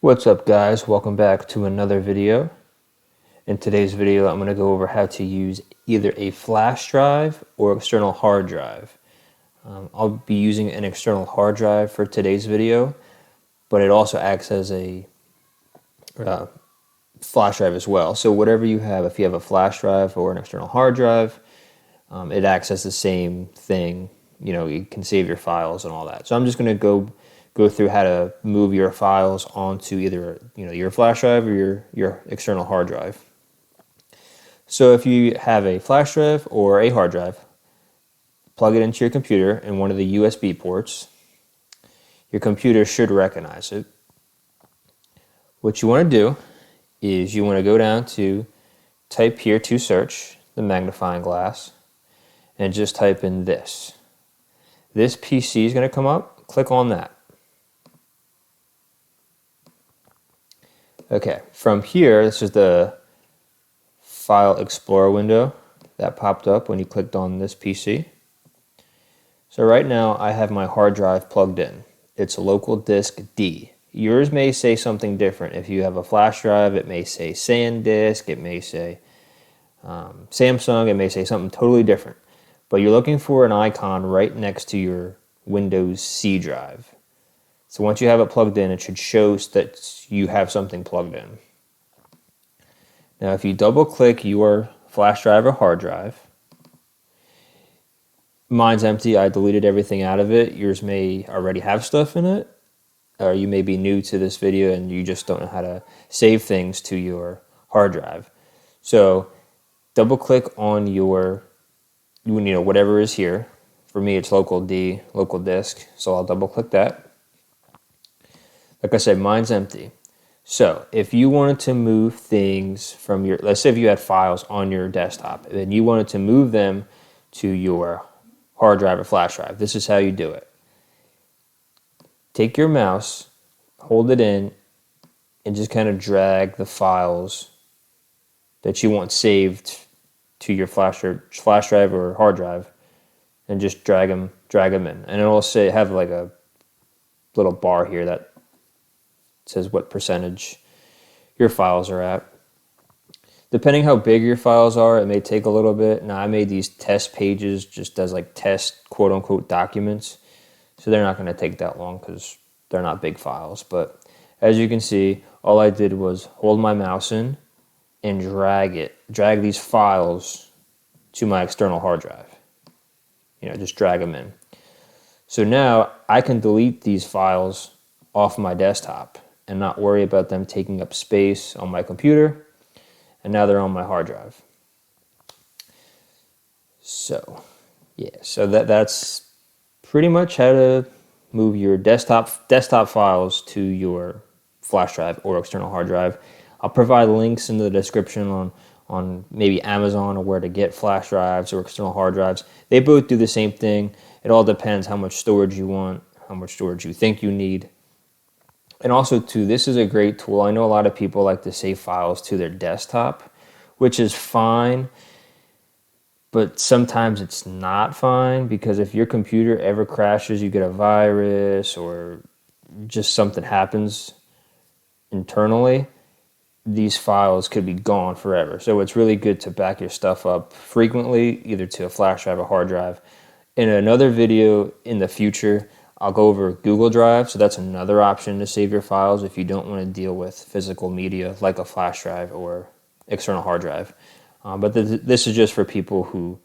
What's up, guys? Welcome back to another video. In today's video, I'm going to go over how to use either a flash drive or external hard drive. I'll be using an external hard drive for today's video, but it also acts as a flash drive as well. So whatever you have, if you have a flash drive or an external hard drive, it acts as the same thing. You know, you can save your files and all that. So I'm just going to go through how to move your files onto either your flash drive or your external hard drive. So if you have a flash drive or a hard drive, plug it into your computer in one of the USB ports. Your computer should recognize it. What you want to do is you want to go down to type here to search, the magnifying glass, and just type in this. This PC is going to come up. Click on that. Okay, from here, this is the File Explorer window that popped up when you clicked on this PC. So right now, I have my hard drive plugged in. It's local disk D. Yours may say something different. If you have a flash drive, it may say SanDisk, it may say Samsung, it may say something totally different. But you're looking for an icon right next to your Windows C drive. So once you have it plugged in, it should show that you have something plugged in. Now if you double click your flash drive or hard drive, mine's empty, I deleted everything out of it. Yours may already have stuff in it, or you may be new to this video and you just don't know how to save things to your hard drive. So double click on your, whatever is here. For me it's local D, local disk, so I'll double click that. Like I said, mine's empty. So if you wanted to move things from your, let's say if you had files on your desktop and you wanted to move them to your hard drive or flash drive, this is how you do it. Take your mouse, hold it in, and just kind of drag the files that you want saved to your flash drive or hard drive, and just drag them in. And it'll say, have like a little bar here that says what percentage your files are at. Depending how big your files are, it may take a little bit. Now I made these test pages just as like test quote unquote documents, so they're not going to take that long because they're not big files. But as you can see, all I did was hold my mouse in and drag these files to my external hard drive. Just drag them in. So now I can delete these files off my desktop and not worry about them taking up space on my computer, and now they're on my hard drive. So yeah, so that's pretty much how to move your desktop files to your flash drive or external hard drive. I'll provide links in the description on maybe Amazon or where to get flash drives or external hard drives. They both do the same thing. It all depends how much storage you want, how much storage you think you need. And also too, this is a great tool. I know a lot of people like to save files to their desktop, which is fine, but sometimes it's not fine, because if your computer ever crashes, you get a virus or just something happens internally, these files could be gone forever. So it's really good to back your stuff up frequently, either to a flash drive or hard drive. In another video in the future, I'll go over Google Drive, so that's another option to save your files if you don't want to deal with physical media like a flash drive or external hard drive. But this is just for people who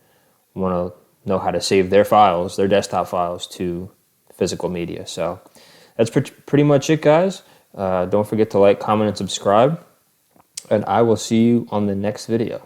want to know how to save their files, their desktop files, to physical media. So that's pretty much it, guys. Don't forget to like, comment, and subscribe, and I will see you on the next video.